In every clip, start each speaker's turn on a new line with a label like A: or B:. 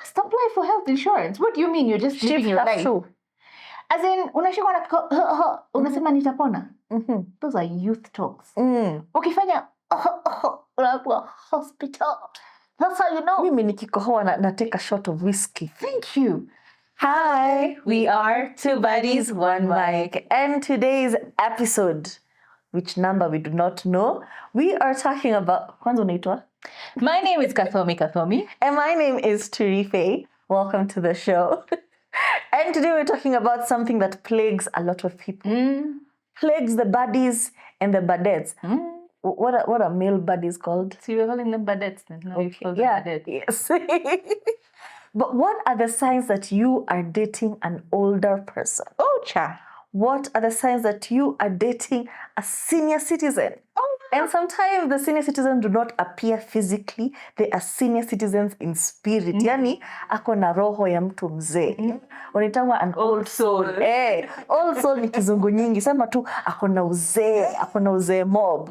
A: Just apply for health insurance. What do you mean? You're just living your life. As in, unashikwa na unasema nitapona. Those are youth talks. Ukifanya unakuwa hospital. That's how you know.
B: Mimi nikikohoa na take a shot of whiskey.
A: Thank you.
B: Hi, we are Two Buddies, One Mic. And today's episode, which number we do not know, we are talking about... Kwanza unaitwa?
A: My name is Kathomi.
B: And my name is Turife. Welcome to the show. And today we're talking about something that plagues a lot of people. Plagues the buddies and the badettes. What are male buddies called?
A: So you're calling them badettes then? No, you call them badettes.
B: Yes. But what are the signs that you are dating an older person?
A: Oh, cha.
B: What are the signs that you are dating a senior citizen?
A: Oh,
B: and sometimes the senior citizens do not appear physically. They are senior citizens in spirit. Yani, ako na roho ya mtu mzee. Wanaitangwa an old soul. Old soul ni kizungu nyingi. Sema tu, ako na uzee mob.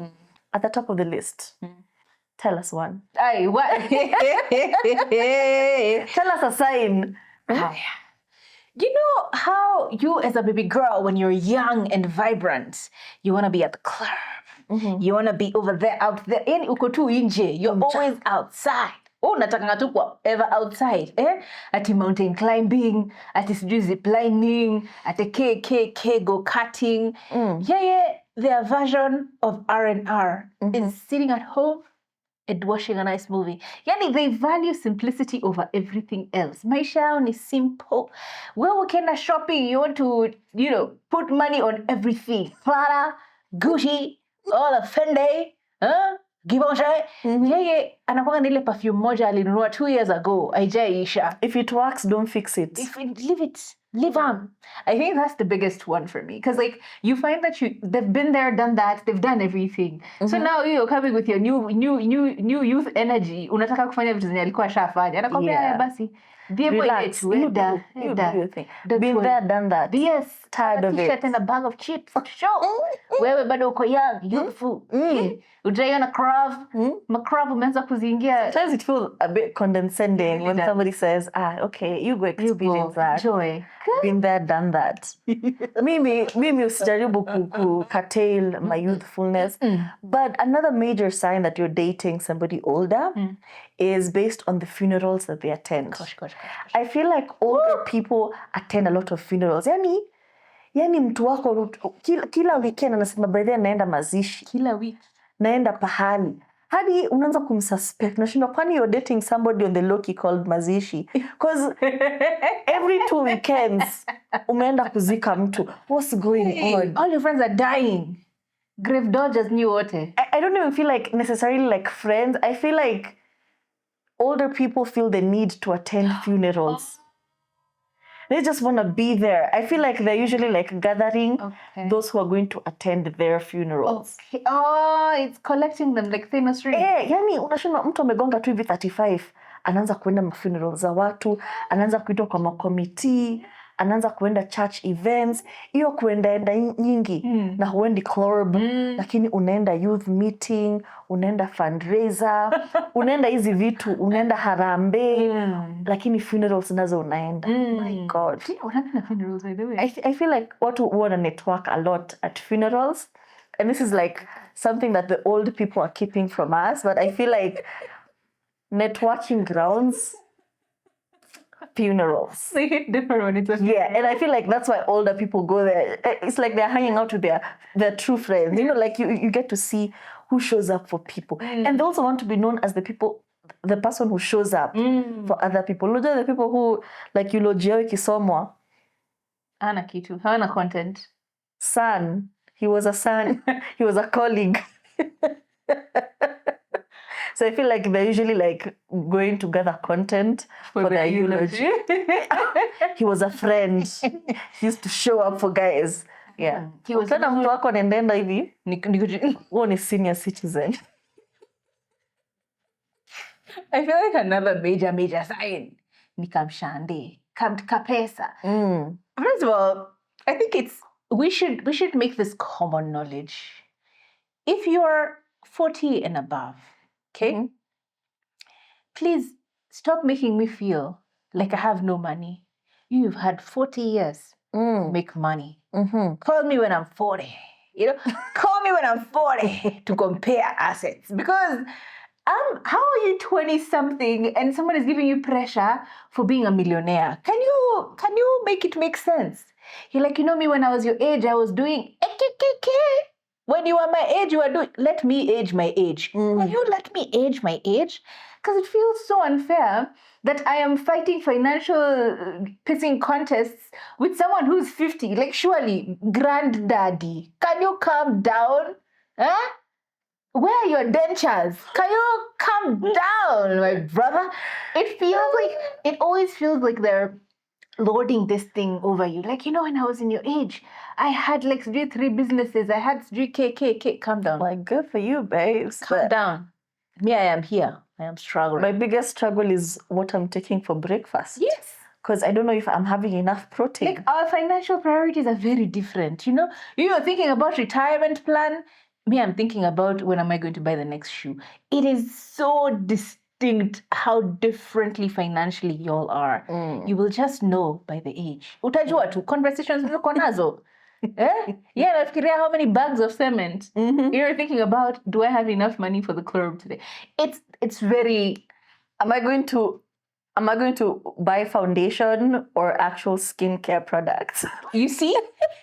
B: At the top of the list. Tell us one.
A: Ay, what?
B: Tell us a sign.
A: You know how you as a baby girl, when you're young and vibrant, you want to be at the club. You want to be over there, out there. Yani uko tu nje. You're always outside. Oh, natakanga tu kwa ever outside. Ati mountain climbing, ati sijui ziplining, ati KKK go-karting. Their version of R&R is sitting at home and watching a nice movie. Yani, they value simplicity over everything else. Maisha yao ni simple. Wewe ukienda shopping, you want to, put money on everything. Prada, Gucci, all of Fendi, Givenchy. Yeye anakuanga na ile perfume moja alinunua 2 years ago. Haijaisha.
B: If it works, don't fix it.
A: Leave it. Live on. I think that's the biggest one for me. Because you find that they've been there, done that, they've done everything. So now you're coming with your new youth energy. Unataka kufanya vitu zenye alikuwa ashafanya. Anakwambia basi.
B: Relax. You do your thing. Been there, done that.
A: Yes.
B: Tired of it.
A: T-shirt and a bag of chips. Sure. Wewe bado uko young, youthful. Ujaiona crave. Macrave umeanza kuziingia.
B: Sometimes it feels a bit condescending when somebody says, okay, you go experience that.
A: Joy.
B: Been there, done that. Mimi usijaribu curtail my youthfulness. But another major sign that you're dating somebody older is based on the funerals that they attend.
A: Gosh.
B: I feel like older people attend a lot of funerals. Yani mtu wako kila weekend anasema by then naenda mazishi.
A: Kila week.
B: Naenda pahali. Hadi unaanza kumsuspect. Unashindwa kwani you're dating somebody on the low-key called mazishi. Because every 2 weekends umeenda kuzika mtu. What's going on?
A: All your friends are dying. Grave dodgers ni wote.
B: I don't even feel like necessarily like friends. I feel like older people feel the need to attend funerals. They just want to be there. I feel like they're usually like gathering those who are going to attend their funerals.
A: Okay. Oh, it's collecting them like famous rings.
B: Yani unashindwa mtu amegonga tu hivi 35, anaanza kuenda funerals za watu, anaanza kuitwa kwa makomiti, anaanza kuenda church events, hiyo kuenda nyingi na huendi club, lakini unaenda youth meeting, unaenda fundraiser, unaenda hizi vitu, unaenda harambee, lakini funerals nazo unaenda. My God.
A: Unaenda funerals by the way.
B: I feel like watu wanna network a lot at funerals, and this is like something that the old people are keeping from us, but I feel like networking grounds, funerals.
A: They hit different when it's a funeral.
B: Yeah, and I feel like that's why older people go there. It's like they're hanging out with their true friends. Like you get to see who shows up for people. And they also want to be known as the person who shows up for other people. Unajua the people who, like eulogia ikisomwa.
A: Hana kitu, hana content.
B: Son, he was a son, he was a colleague. So I feel like they're usually like going to gather content for their eulogy. He was a friend. He used to show up for guys. Yeah. He was kana mtu wako anaenda hivi. Huo ni senior citizen.
A: I feel like another major sign. Ni kamshande, kapesa. First of all, I think we should make this common knowledge. If you're 40 and above, okay? Please stop making me feel like I have no money. You've had 40 years to make money. Call me when I'm 40. Call me when I'm 40 to compare assets. Because how are you 20 something and someone is giving you pressure for being a millionaire? Can you make it make sense? You're like, me, when I was your age, I was doing when you were my age, you were doing, let me age my age. Can you let me age my age? Because it feels so unfair that I am fighting financial pissing contests with someone who's 50. Like, surely, Grand-dzaddy, can you calm down? Huh? Where are your dentures? Can you calm down, my brother? It always feels like they're lording this thing over you. Like, when I was in your age, I had like 3 businesses. I had 3 calm down.
B: Like, good for you, babes.
A: Calm down. Me, I am here. I am struggling.
B: My biggest struggle is what I'm taking for breakfast.
A: Yes.
B: Because I don't know if I'm having enough protein.
A: Like, our financial priorities are very different. You're thinking about retirement plan. Me, I'm thinking about when am I going to buy the next shoe. It is so distinct how differently financially y'all are. You will just know by the age. Utajua tu conversations mko nazo. Nafikiria how many bags of cement. You're thinking about, do I have enough money for the club today? It's very.
B: Am I going to buy foundation or actual skincare products?
A: You see?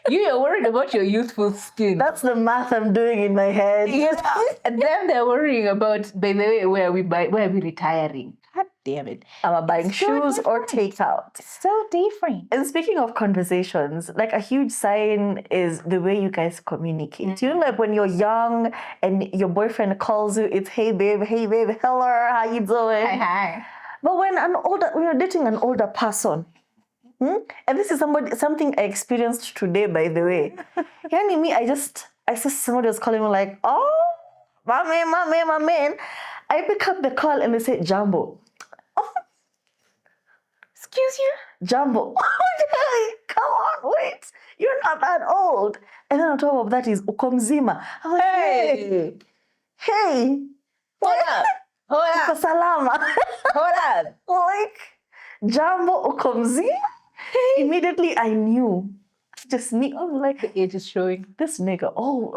A: You're worried about your youthful skin.
B: That's the math I'm doing in my head.
A: Yes. And then they're worrying about, by the way, where are we retiring? God damn it.
B: Am I buying shoes or takeout?
A: So different.
B: And speaking of conversations, like a huge sign is the way you guys communicate. Like when you're young and your boyfriend calls you, it's hey babe, hello, how you doing?
A: Hi.
B: But when you're dating an older person, and this is something I experienced today, by the way. I saw somebody was calling me like, oh, my man. I pick up the call and they say, Jambo. Oh,
A: excuse you?
B: Jambo. Come on, wait. You're not that old. And then on top of that is ukomzima. I'm like, hey.
A: Hold up.
B: Uko salama.
A: Hold up.
B: Like, Jambo ukomzima? Immediately I knew. Just me. I'm like,
A: the age is showing.
B: This nigga. Oh.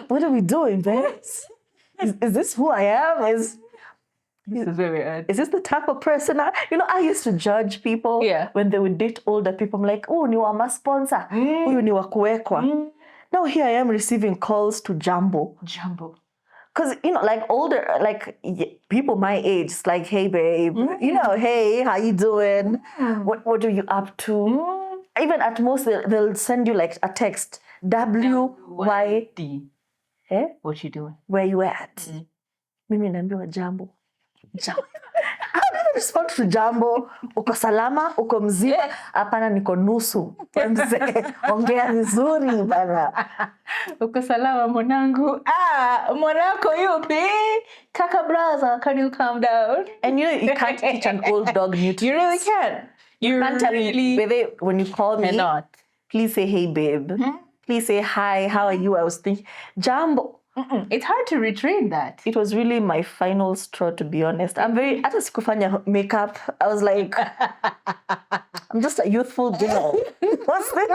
B: What are we doing, babes? Is this who I am?
A: This is very odd.
B: Is this the type of person I used to judge people when they would date older people. I'm like, oh, ni wa ma-sponsor. Huyu ni wa kuwekwa. Now here I am receiving calls to Jambo. Because, like older, like people my age, it's like, hey, babe, hey, how you doing? What are you up to? Even at most, they'll send you like a text, WYD. Eh?
A: What you doing?
B: Where you at? Mimi naambiwa Jambo. How do you respond to Jambo? Uko salama? Uko mzima? Hapana, niko nusu. Ongea vizuri bana.
A: Uko salama mwanangu? Mwanako yupi? Kaka brother, can you calm down?
B: And you can't teach an old dog new tricks.
A: You really can.
B: You can't really. When you call me, please say hey babe. Please say hi, how are you? I was thinking, Jambo.
A: It's hard to retrain that.
B: It was really my final straw, to be honest. Hata sikufanya makeup. I was like, I'm just a youthful girl. What's this?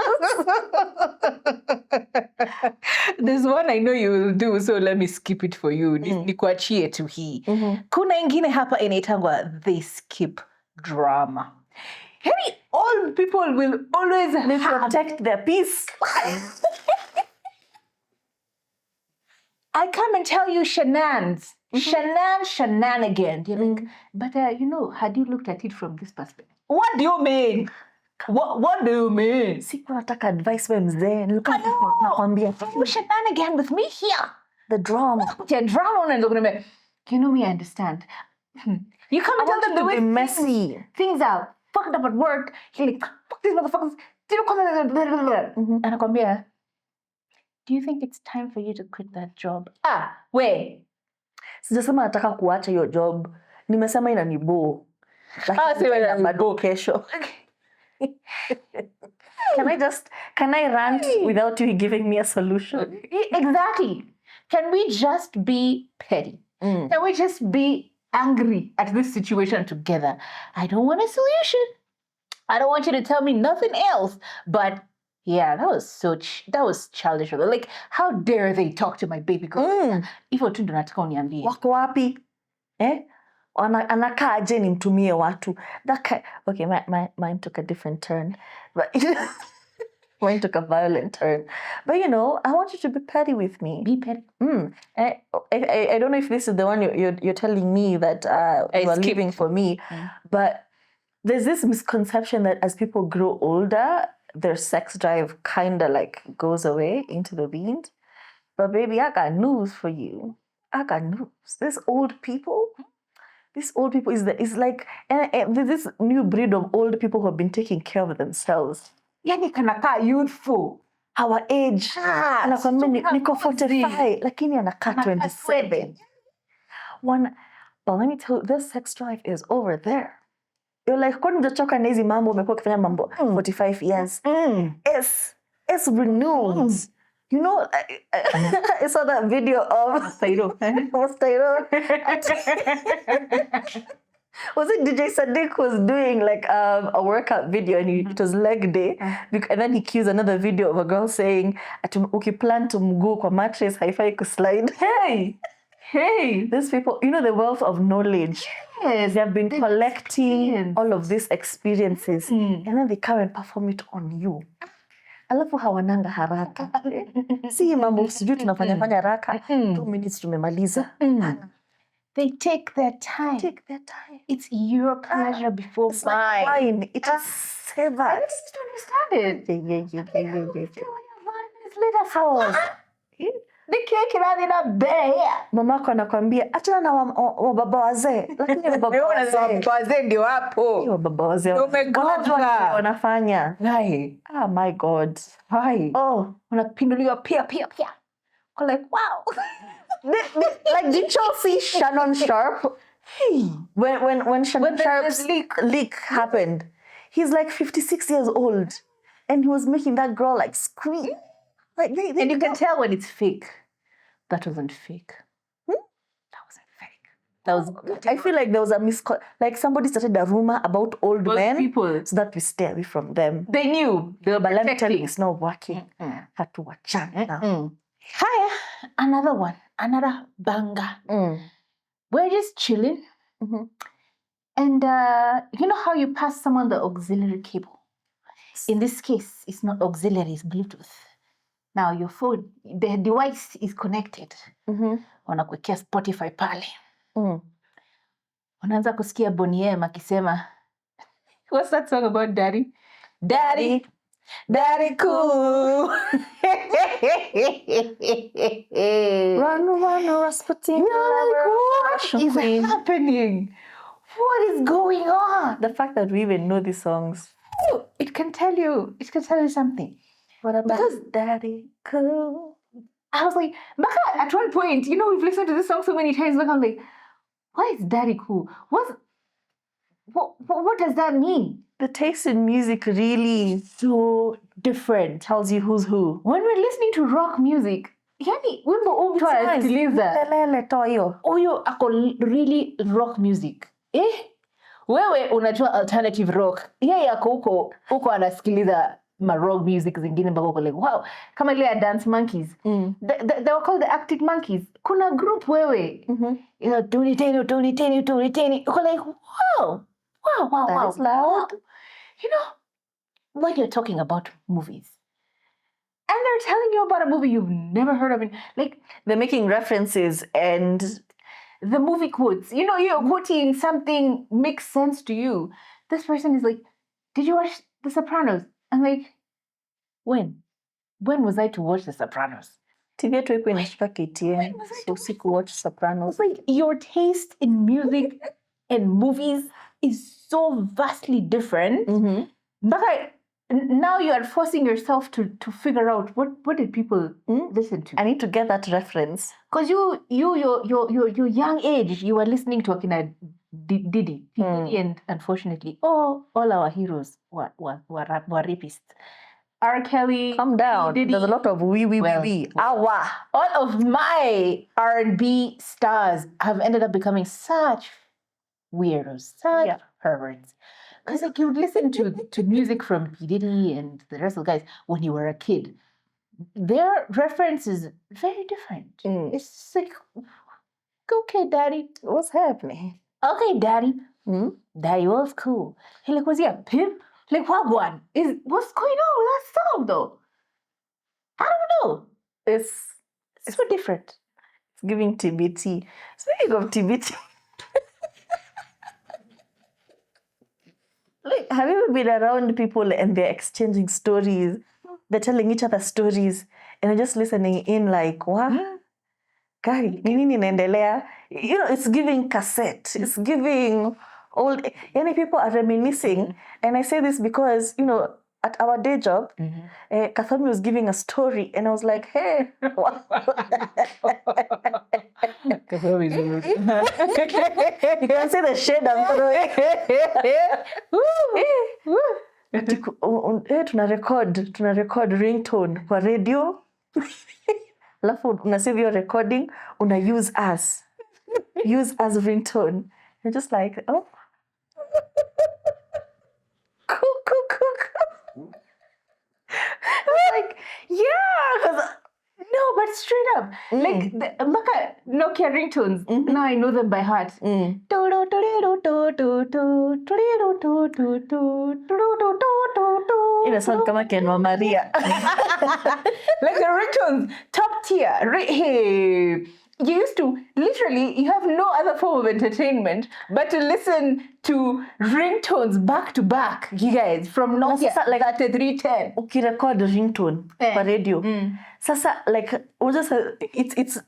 A: There's one I know you will do, so let me skip it for you. Nikuachie tu hii. Kuna ingine hapa inaitangwa they skip drama. Hey, all people will always
B: protect their peace.
A: I come and tell you shenanigans. Shenanigans. You're like, but had you looked at it from this perspective? What do you mean? What do you mean?
B: Siku nataka advice we mzee. Nakwambia.
A: You shenanigan with me here.
B: The drama.
A: Yeah, drama. Me, I understand. You come and tell them the way
B: messy.
A: Things are fucked up at work. You're like, fuck these motherfuckers. And nakwambia, do you think it's time for you to quit that job? Wait.
B: Sijasema nataka kuacha hiyo job. Nimesema inaniboo. Bado kesho. Can I rant without you giving me a solution?
A: Exactly. Can we just be petty? Can we just be angry at this situation together. I don't want a solution. I don't want you to tell me nothing else. But yeah, that was childish. Like, how dare they talk to my baby girl? Hivyo tu ndo nataka uniambie.
B: Wako wapi? Anakaa aje nimtumie watu? Okay, mine took a different turn. But mine took a violent turn. But I want you to be petty with me.
A: Be petty.
B: I don't know if this is the one you're telling me that you are leaving for me, but there's this misconception that as people grow older, their sex drive kind of like goes away into the wind. But baby, I got news for you. I got news. These old people is like this new breed of old people who have been taking care of themselves.
A: Yani kanakaa youthful.
B: Our age. Anakwambia niko 45 lakini anakaa 27. But let me tell you, this sex drive is over there. You're like, kwani ujachoka na hizi mambo umekuwa ukifanya mambo 45 years. It's renewed. I saw that video of Stairo. Was it DJ Sadiq was doing like a workout video and it was leg day, and then he cues another video of a girl saying ukiplant mguu kwa mattress haifai kuslide. Hey, these people, the wealth of knowledge. Yes, they have been collecting all of these experiences and then they come and perform it on you. Alafu hawananga haraka. Si mambo sijui tunafanya haraka. 2 minutes tumemaliza.
A: They take their time. It's your pleasure before mine.
B: Fine. It is savored.
A: I just don't understand it.
B: Yeah.
A: Mamako
B: anakwambia achana na wababa wazee. Lakini wababa
A: wazee ndio hapo.
B: Wababa wazee wanafanya. Oh my God.
A: Unapinduliwa pia. I'm like, wow.
B: Like did you see Shannon Sharp? When Shannon Sharp's leak happened, he's like 56 years old and he was making that girl like scream. Like
A: and you can tell when it's fake. That wasn't fake. That wasn't fake. That was.
B: I feel like there was like somebody started a rumor about old men
A: people,
B: so that we stay away from them.
A: They knew. They were,
B: but let me tell you, it's not working. Had to watch out now.
A: Hiya, another one, another banger. We're just chilling, and you know how you pass someone the auxiliary cable. In this case, it's not auxiliary; it's Bluetooth. Now your phone, the device is connected. Wanakuwekea Spotify pale. Unaanza kusikia Bonnie M akisema, what's that song about daddy? Daddy cool.
B: Run, Rasputin.
A: What is happening? What is going on?
B: The fact that we even know these songs.
A: It can tell you something.
B: What about Daddy Cool?
A: I was like, at one point, we've listened to this song so many times, I'm like, why is Daddy Cool? What does that mean?
B: The taste in music really is so different. Tells you who's who.
A: When we're listening to rock music, yani wimbo mtu anasikiliza
B: lele toyo.
A: Huyo ako really rock music. Wewe unajua alternative rock. Yeye ako huko anasikiliza rock music zingine mpaka uko like wow, kama ile ya Dance Monkeys. They were called the Arctic Monkeys. Kuna group wewe. Tuni teni. Uko like wow.
B: That is loud.
A: When you're talking about movies and they're telling you about a movie you've never heard of, like
B: they're making references and
A: the movie quotes, you're quoting something makes sense to you. This person is like, did you watch The Sopranos? I'm like, when was I to watch The Sopranos?
B: TV yetu iko inashika KTN, so siku watch Sopranos.
A: Like your taste in music and movies is so vastly different. But now you are forcing yourself to figure out what did people listen to.
B: I need to get that reference.
A: Because your young age, you were listening to Akina Diddy, and unfortunately, all our heroes were rapists. R. Kelly.
B: Calm down.
A: Diddy.
B: There's a lot of wee. Awa.
A: All of my R&B stars have ended up becoming such weirdos, such perverts. Because like you would listen to music from P. Diddy and the rest of the guys when you were a kid. Their reference is very different. It's just like, okay, daddy.
B: What's happening?
A: Okay, daddy. Daddy was cool. He like, was he a pimp? Like, what one? What's going on with that song though? I don't know.
B: It's
A: so different.
B: It's giving TBT. Speaking of TBT, like, have you ever been around people and they're exchanging stories? They're telling each other stories and you're just listening in like, what? Guy, nini inaendelea? You know, it's giving cassette. It's giving old. Yani people are reminiscing. And I say this because, you know, at our day job, Kathomi was giving a story and I was like, hey.
A: Kathomi's
B: You can see the shade I'm throwing. Tuna record ringtone kwa radio. Alafu unasave your recording, una use as ringtone. You're just like, oh. Cool. Like, yeah.
A: No, but straight up. Like, look at Nokia ringtones. Now I know them by heart.
B: Ina sound kama Kenwa Maria.
A: Like the ringtones, top tier. Hey. You used to, literally, you have no other form of entertainment but to listen to ringtones back to back, you guys, from Nokia, like at 310.
B: Ukirecord ringtone kwa radio. Sasa, like, it's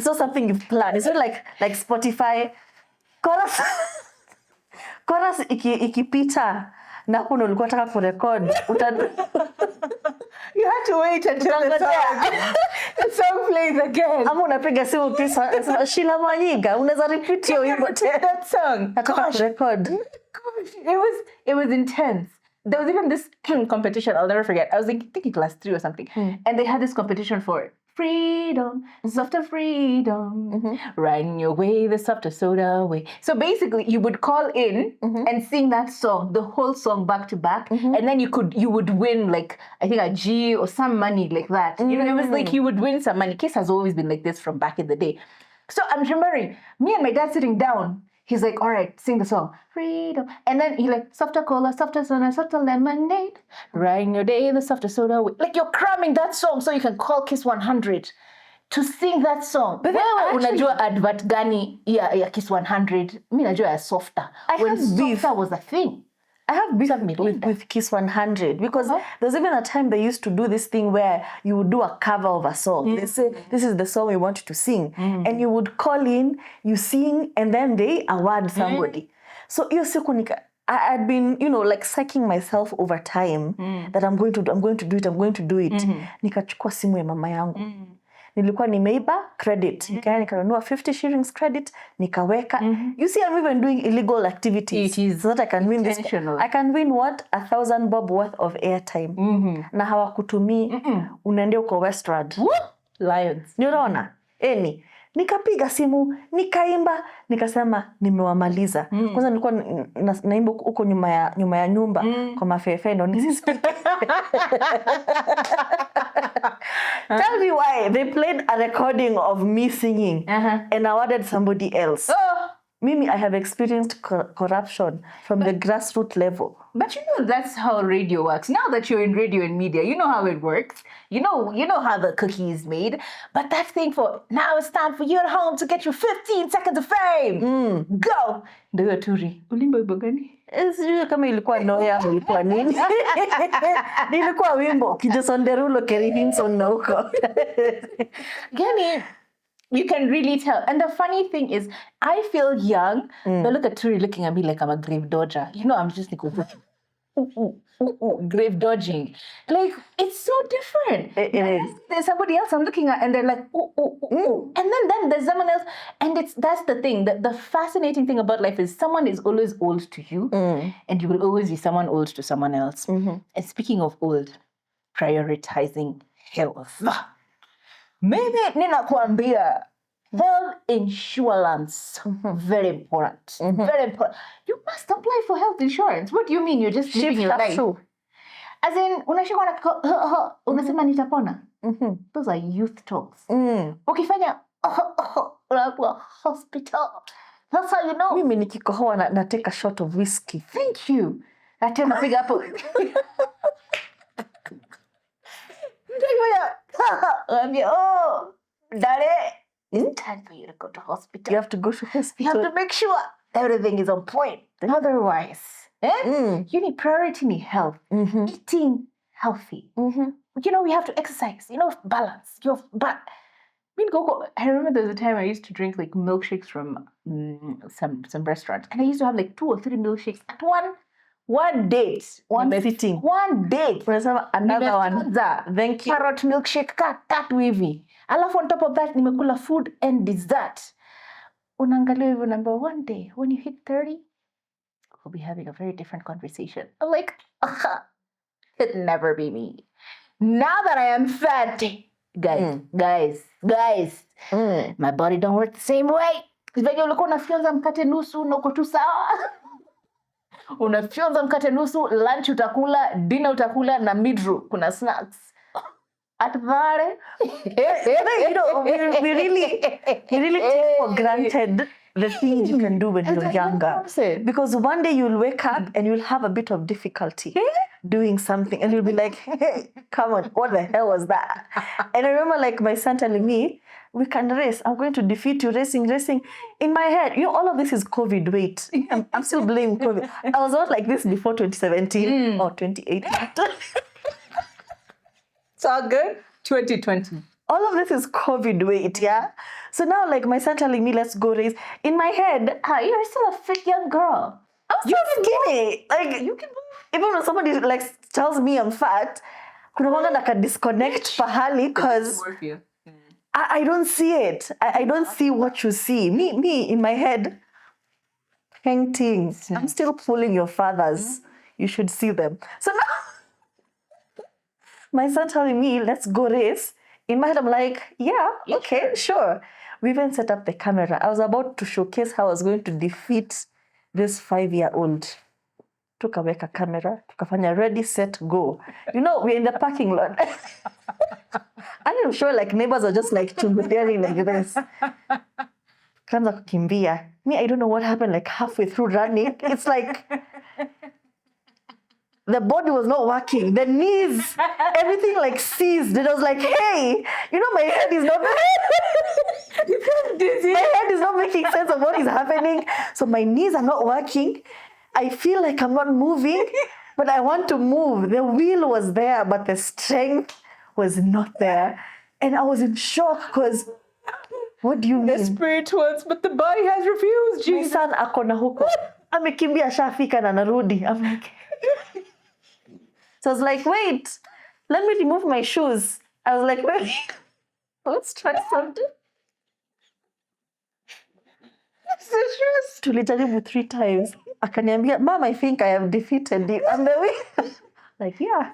B: not something you've planned. It's not like Spotify. Chorus ikipita na kuna ulikuwa unataka kurecord.
A: You had to wait until the song plays again.
B: Ama unapiga simu pisa Sheila Manyiga unaweza repeat hiyo wimbo
A: that song.
B: Gosh, record.
A: Gosh, it was intense. There was even this competition, I'll never forget. I was thinking class 3 or something. And they had this competition for freedom, softer freedom, riding your way, the softer soda way. So basically, you would call in and sing that song, the whole song back to back, and then you would win like I think a G or some money like that. You know, it was like you would win some money. Case has always been like this from back in the day. So I'm remembering me and my dad sitting down. He's like, all right, sing the song. Freedom. And then he like, softer cola, softer soda, softer lemonade. Riding your day, the softer soda. Like you're cramming that song so you can call Kiss 100 to sing that song. But wewe unajua advert gani ya Kiss 100. Mimi najua ya softer. When softer was a thing.
B: I have beef with Kiss 100 because there's even a time they used to do this thing where you would do a cover of a song. They say, this is the song we want you to sing. And you would call in, you sing, and then they award somebody. So iyo siku I'd been, you know, like psyching myself over time that I'm going to do it. Nikachukua simu ya mama yangu. Nilikuwa nimeiba credit. Nikanunua 50 shillings credit, nikaweka. You see, I'm even doing illegal activities so that I can win this. I can win what? 1,000 bob worth of airtime. Na hawakutumii, unaendea uko Westward.
A: Lions.
B: Niona? Nikapiga simu, nikaimba, nikasema nimewamaliza. Kwanza nilikuwa naimba huko nyuma ya nyumba kwa mafefe ndo nisisikike. Tell me why they played a recording of me singing and awarded somebody else. Mimi, I have experienced corruption from the grassroots level.
A: But you know that's how radio works. Now that you're in radio and media, you know how it works. You know how the cookie is made. But that thing for now it's time for you at home to get your 15 seconds of fame. Go. Ndio turi. Ulimbo wimbo gani?
B: Sijui kama ilikuwa noya au ilikuwa nini. Nilikuwa wimbo kijasonderulo Kerry Hinson na huko.
A: Gani? You can really tell. And the funny thing is, I feel young, but look at Turi looking at me like I'm a grave dodger. You know, I'm just like, grave dodging. Like, it's so different.
B: It is.
A: There's somebody else I'm looking at and they're like, And then there's someone else. And that's the thing. The fascinating thing about life is someone is always old to you and you will always be someone old to someone else. And speaking of old, prioritizing health. Maybe ninakwambia health insurance, very important, very important. You must apply for health insurance. What do you mean? You're just living your life.
B: True.
A: As in, unashikwa na unasema nitapona. Those are youth talks. Ukifanya unakuwa hospital. That's how you know.
B: Mimi nikikohoa na take a shot of whiskey.
A: Thank you. Ati unapiga hapo. Oh, Dare, it's time for you to go to hospital.
B: You have to go to hospital.
A: You have to make sure everything is on point. Otherwise, you need priority in health. Eating healthy. You know, we have to exercise. You know, balance. I remember there was a time I used to drink like milkshakes from some restaurant, and I used to have like 2 or 3 milkshakes at one date.
B: One sitting.
A: One date.
B: Another one.
A: Then carrot milkshake tatu hivi. Alafu on top of that nimekula food and dessert. Unaangalia hivyo number one day when you hit 30, we'll be having a very different conversation. I'm like, it'd never be me. Now that I am fat, guys, my body don't work the same way. Venye ulikuwa unafyonza mkate nusu na uko tu sawa. Unafyonza mkate nusu, lunch utakula, dinner utakula, na midru kuna snacks. At Vare.
B: You know, we really take for granted the things you can do when you're younger. Because one day you'll wake up and you'll have a bit of difficulty doing something, and you'll be like, hey, come on, what the hell was that? And I remember like my son telling me, we can race. I'm going to defeat you, racing. In my head, you know, all of this is COVID. Wait, I'm still blaming COVID. I was not like this before 2017 or 2018.
A: It's all good. 2020.
B: All of this is COVID weight, yeah? So now, like, my son telling me, let's go race. In my head,
A: you're still a fit young girl.
B: I'm still skinny. Like, you can move. Even when somebody, like, tells me I'm fat, kuna wanga naka disconnect pahali, because I don't see it. I don't see what you see. Me, in my head, painting. I'm still pulling your fathers. You should see them. So now, my son telling me, let's go race. In my head, I'm like, yeah, okay, sure. We even set up the camera. I was about to showcase how I was going to defeat this 5-year-old. Tukaweka camera, tukafanya ready, set, go. You know, we're in the parking lot. And I'm sure like neighbors are just like chunguliani like this. Kaanza kukimbia. Me, I don't know what happened like halfway through running. It's like the body was not working. The knees, everything like seized. And I was like, hey, you know, my head is not my head is not making sense of what is happening. So my knees are not working. I feel like I'm not moving, but I want to move. The will was there, but the strength was not there. And I was in shock because, what do you mean?
A: The spirit wants, but the body has refused. Jesus.
B: My son ako na huko. Amekimbia shafika na narudi. I'm like... So I was like, wait, let me remove my shoes. I was like, wait, let's try something. Tulijaribu 3 times. Akaniambia, Mom, I think I have defeated you. I'm the way. Like, yeah,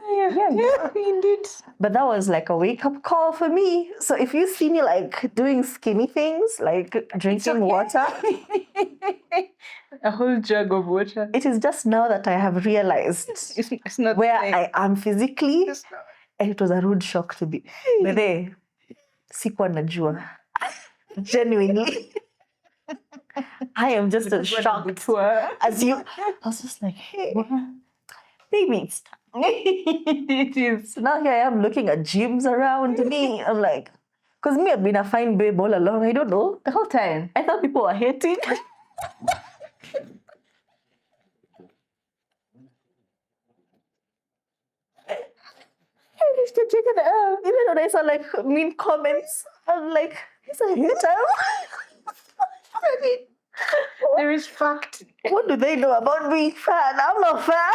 A: indeed.
B: But that was like a wake-up call for me. So if you see me like doing skinny things, like drinking water.
A: A whole jug of water.
B: It is just now that I have realized
A: it's not
B: where I am physically. And it was a rude shock to be. But there, sikuwa najua. Genuinely. I am just as shocked as you. I was just like, hey, maybe it's time.
A: It is.
B: So now here I am looking at gyms around me. I'm like, because me, I've been a fine babe all along. I don't know.
A: The whole time.
B: I thought people were hating. Even when I saw like mean comments, I was like, he's a hater. I mean,
A: there is fact.
B: What do they know about being fat? I'm not fat.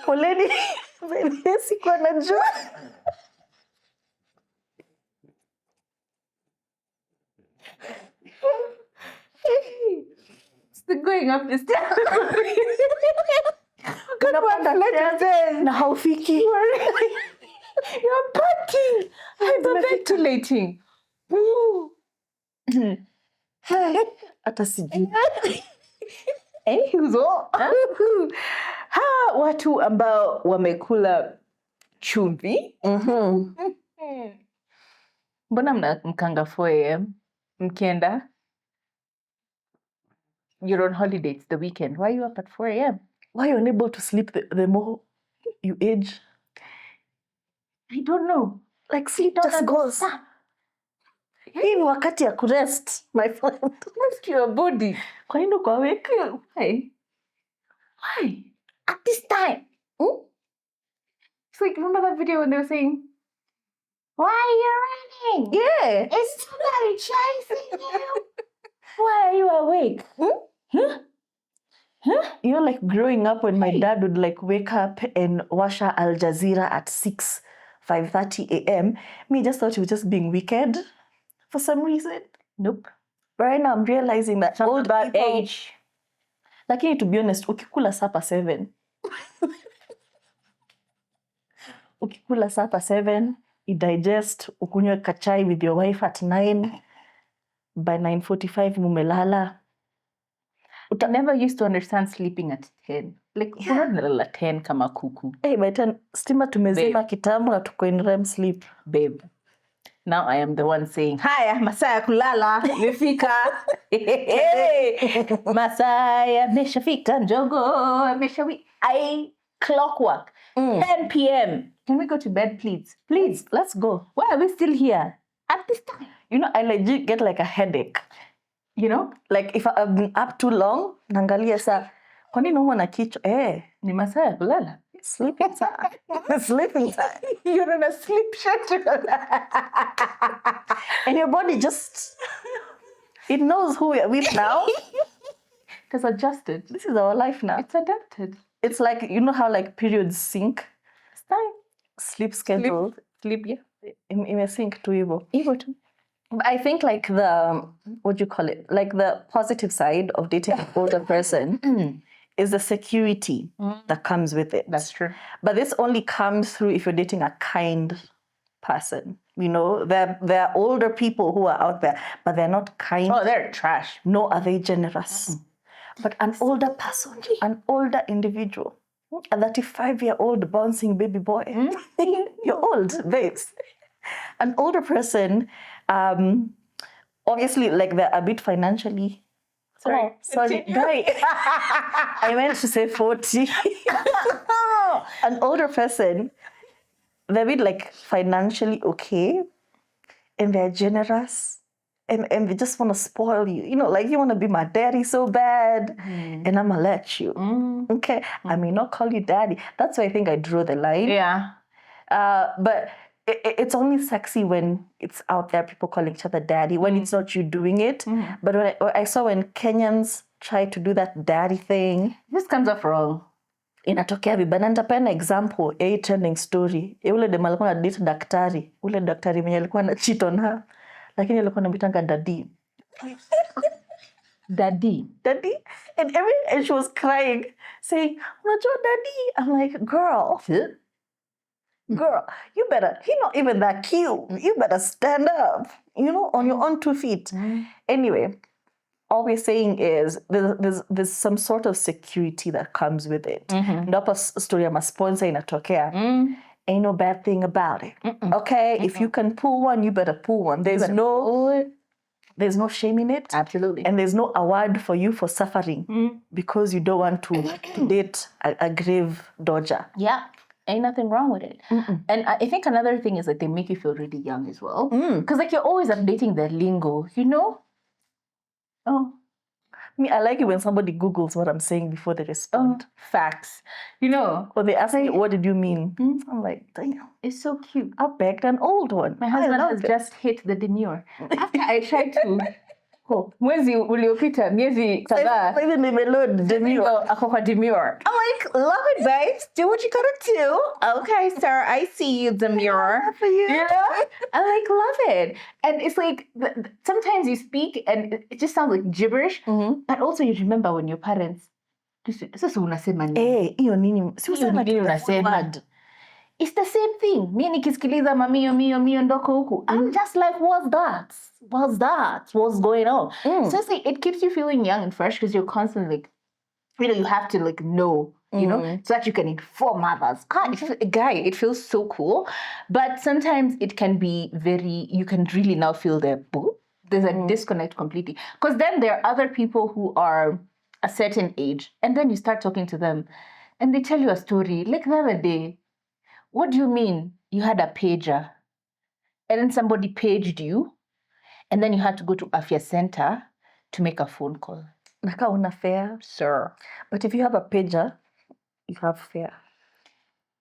B: Poleni, sikuwa najua.
A: It's the going up the stairs.
B: Unapanda stairs na haufiki.
A: You're panting. Hyperventilating.
B: Hata sijui.
A: Hizo. Watu ambao wamekula chumvi. Mbona mkanga 4 a.m. mkienda? You're on holiday, it's the weekend. Why are you up at 4 a.m.?
B: Why are you unable to sleep the more you age?
A: I don't know.
B: Like sleep just goes. Hii ni wakati ya kurest, my friend.
A: Rest your body.
B: Kwa nini uko awake?
A: Why? At this time? It's like, remember that video when they were saying, why are you running?
B: Yeah.
A: Is somebody chasing you? Why are you awake?
B: You know, like growing up when my dad would like wake up and watch Al Jazeera at 5:30 a.m. Me just thought he was just being wicked for some reason.
A: Nope.
B: But right now I'm realizing that
A: Something
B: old
A: about
B: people,
A: age.
B: Lakini to be honest, ukikula sapa 7. Ukikula sapa 7, you digest, ukunywe kachai with your wife at 9. By 9:45 mumelala.
A: I never used to understand sleeping at 10. Like, we're not nalala 10 kama kuku.
B: Hey, by 10, stima tumezima kitambo na tuko in REM sleep.
A: Babe. Now I am the one saying, haya, masaa ya kulala, imefika. Masaa yameshafika, njogo, I clockwork. 10 p.m. Can we go to bed, please? Please, let's go. Why are we still here at this time?
B: You know, I legit get like a headache.
A: You know?
B: Like if I've been up too long, naangalia saa, kwa nini naumwa na kichwa?
A: Ni masaa ya kulala.
B: Sleeping time. Sleeping time.
A: You're on a sleep schedule.
B: And your body just, it knows who we're with now.
A: It has adjusted.
B: This is our life now.
A: It's adapted.
B: It's like, you know how like periods sync?
A: It's time.
B: Sleep schedule.
A: Sleep, yeah.
B: Ime sync to Evo.
A: Evo too.
B: But I think like what do you call it? Like the positive side of dating an older person is the security that comes with it.
A: That's true.
B: But this only comes through if you're dating a kind person. You know, there are older people who are out there, but they're not kind.
A: Oh, they're trash.
B: Nor are they generous. But an older person, an older individual, a 35-year-old bouncing baby boy, you're old, babes. An older person, obviously, like they're a bit financially. Sorry. Right. I meant to say 40. An older person, they're a bit like financially okay, and they're generous, and they just want to spoil you. You know, like you want to be my daddy so bad, and I'm gonna let you. Okay, I may not call you daddy. That's why I think I drew the line.
A: Yeah.
B: But it's only sexy when it's out there, people calling each other daddy, when it's not you doing it. But when I saw when Kenyans try to do that daddy thing,
A: this comes off wrong.
B: Inatokea vibaya. Nitapena example ya hii trending story. Ule dem alikuwa na date daktari. Ule daktari mwenye alikuwa na cheat on her. Lakini alikuwa anamwitanga daddy.
A: Daddy.
B: And she was crying, saying, unajua daddy. I'm like, girl, you better, he's not even that cute. You better stand up, you know, on your own 2 feet. Anyway, all we're saying is there's some sort of security that comes with it. Ndapa story ya sponsor inatokea. Ain't no bad thing about it. Okay, if you can pull one, you better pull one. There's no shame in it.
A: Absolutely.
B: And there's no award for you for suffering because you don't want to date a grave dodger.
A: Yeah. Ain't nothing wrong with it. And I think another thing is that they make you feel really young as well. Because like you're always updating the lingo, you know? Oh.
B: Me, I like it when somebody Googles what I'm saying before they respond.
A: Facts. You know?
B: Or they ask me, what did you mean? I'm like, damn.
A: It's so cute.
B: I begged an old one.
A: My husband has just hit the demure. After I tried to... Mwezi uliopita, miezi kadhaa.
B: Maybe nimeload demure.
A: Ako kwa demure. I'm like, love it, babes. Do what you gotta do. Okay, sir, I see you, demure.
B: For you.
A: You know? I like, love it. And it's like, sometimes you speak and it just sounds like gibberish, but also you remember when your parents Sasa unasema nini?
B: Hiyo nini? Si
A: Hiyo
B: useme
A: nini
B: tu the
A: unasema?
B: full word.
A: It's the same thing. Mi nikisikiliza mamio ndoko huku. I'm just like, what's that? What's going on? So it keeps you feeling young and fresh because you're constantly like, you have to like know, so that you can inform others. God, it feels so cool. But sometimes it can be you can really now feel there's a disconnect completely. Because then there are other people who are a certain age, and then you start talking to them, and they tell you a story. Like the other day, what do you mean you had a pager, and then somebody paged you, and then you had to go to Afya Center to make a phone call?
B: Naka una fare.
A: Sir.
B: But if you have a pager, you have fare.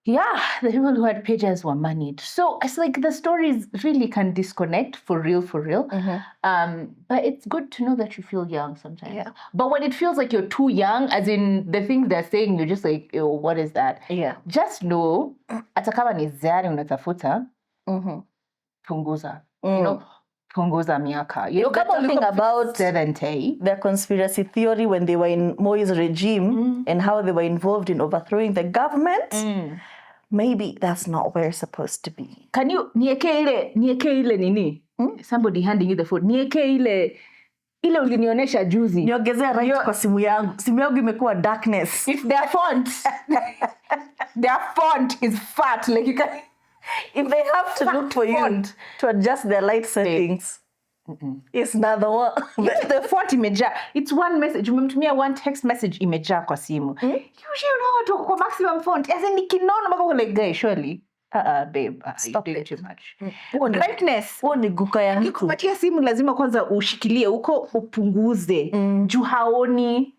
A: Yeah, the people who had pages were moneyed. So it's like the stories really can disconnect for real. But it's good to know that you feel young sometimes.
B: Yeah.
A: But when it feels like you're too young, as in the things they're saying, you're just like, ew, what is that?
B: Yeah.
A: Just know, hata kama ni zari unatafuta, punguza. Punguza miaka.
B: They're talking about
A: 70.
B: their conspiracy theory when they were in Moi's regime and how they were involved in overthrowing the government. Maybe that's not where it's supposed to be.
A: Can you nieke ile nini? Somebody handing you the phone. Nieke ile ulinionesha juzi.
B: Niongezea right kwa simu yangu. Simu yangu imekuwa darkness.
A: If their font is fat, like you can.
B: If they have to look for you to adjust their light settings, it's another one.
A: The font imejaa. It's one message. Umemtumia one text message imejaa kwa simu. Usually unaona kwa maximum font. As in nikinono mpaka like, guys, surely. Babe,
B: Stop
A: you're doing
B: it.
A: too much.
B: Brightness. Huo ni guka ya mtu.
A: Kupatia simu lazima kwanza ushikilie uko upunguze. Juu haoni.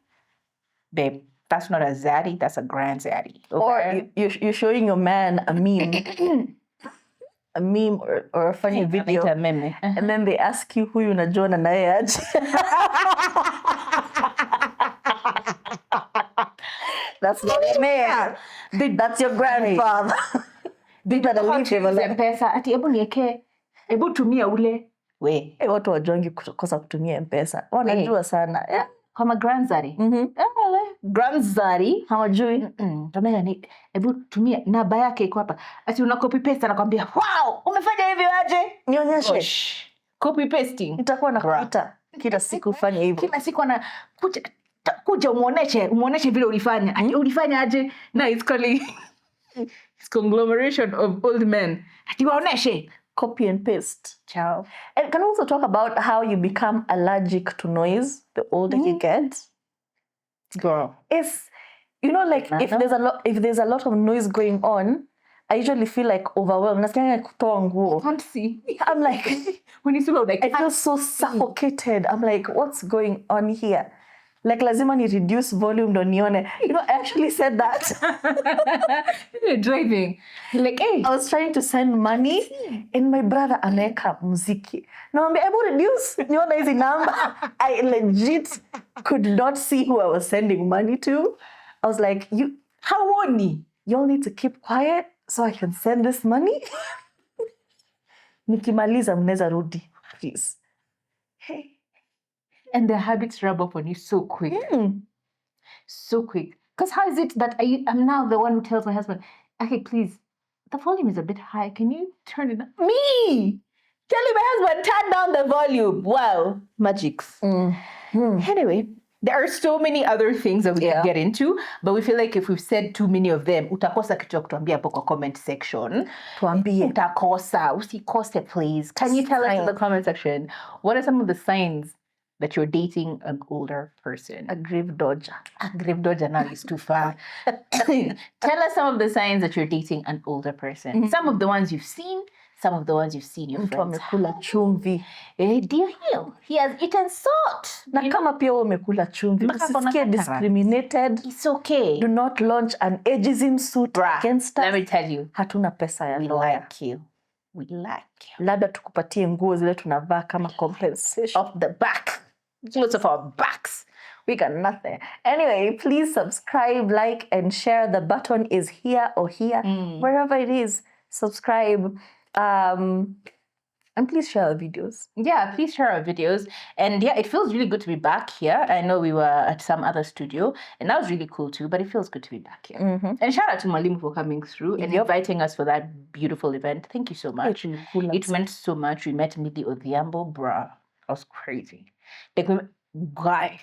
A: Babe, that's not a zaddy, that's a grand-dzaddy.
B: Okay? Or you're showing your man a meme. A meme or a funny video.
A: A meme.
B: And then they ask you huyu unajuana naye aje. That's not a man. That's your grandfather.
A: They better leave him alone. Pesa ati hebu tumia ule. We.
B: Watu wajongi kukosa kutumia M-Pesa. Wanajua sana. Yeah.
A: Kama grand-dzaddy. Grand-dzaddy.
B: Hawajui.
A: Tumia ni hebu tumia namba yake iko hapa. Ati una copy paste anakuambia, "Wow, umefanya hivyo aje?"
B: Nionyeshe.
A: Copy pasting.
B: Nitakuwa nakuita kila siku ufanye hivyo.
A: Kila siku kuja umuoneshe vile ulifanya. Ati ulifanya aje? Na it's calling it's conglomeration of old men. Ati waoneshe.
B: Copy and paste.
A: Ciao.
B: And can we also talk about how you become allergic to noise the older you get?
A: Girl.
B: It's, like if there's a lot of noise going on, I usually feel like overwhelmed. Nasikia kutoa nguo.
A: Can't see.
B: I'm like,
A: when you slow, like
B: I feel so suffocated. I'm like, what's going on here? Like lazima ni reduce volume ndo nione. I actually said that.
A: You're driving. Like, hey.
B: I was trying to send money and my brother anaeka muziki. Naambia, hebu reduce. Niona hizi namba. I legit could not see who I was sending money to. I was like, y'all need to keep quiet so I can send this money. Nikimaliza mneza rudi, please. Hey.
A: And the habits rub off on you so quick. So quick. Because how is it that I'm now the one who tells my husband, okay, please, the volume is a bit high. Can you turn it down? Me! Telling my husband, turn down the volume. Wow. Magics. Anyway, there are so many other things that we can get into, but we feel like if we've said too many of them, utakosa kitu ya kutuambia hapo kwa comment section.
B: Tuambie.
A: Utakosa. Usikose, please. Can you tell us in the comment section, what are some of the signs that you're dating an older person?
B: A grave dodger.
A: A grave dodger now is too far. Tell us some of the signs that you're dating an older person. Some of the ones you've seen, some of the ones you've seen your friends.
B: Amekula chumvi.
A: Dear him, he has eaten salt.
B: Na kama pia umekula chumvi, usisikie discriminated.
A: It's okay.
B: Do not launch an ageism suit against us.
A: Let me tell you.
B: Hatuna pesa ya
A: we
B: lawyer.
A: like you. We like you.
B: Labda tukupatie nguo zile tunavaa kama compensation.
A: Off the back. Lots of our backs.
B: We got nothing. Anyway, please subscribe, like, and share. The button is here or here. Wherever it is, subscribe. And please share our videos.
A: Yeah, please share our videos. And yeah, it feels really good to be back here. I know we were at some other studio, and that was really cool too, but it feels good to be back here. And shout out to Mwalimu for coming through and inviting us for that beautiful event. Thank you so much. It meant so much. We met Millie Odhiambo, bruh. That was crazy. Like, guy,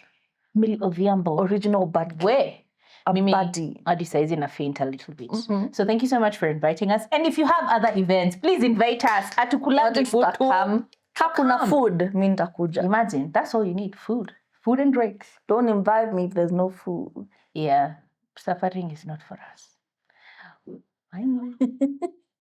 A: Millie Odhiambo.
B: Original bad girl.
A: Where?
B: A
A: Mimi
B: baddie.
A: decided to faint a little bit. So thank you so much for inviting us. And if you have other events, please invite us. Atukulage futu.
B: Hakuna food, mi nitakuja.
A: Imagine, that's all you need, food. Food and drinks.
B: Don't invite me if there's no food.
A: Yeah, suffering is not for us. I know.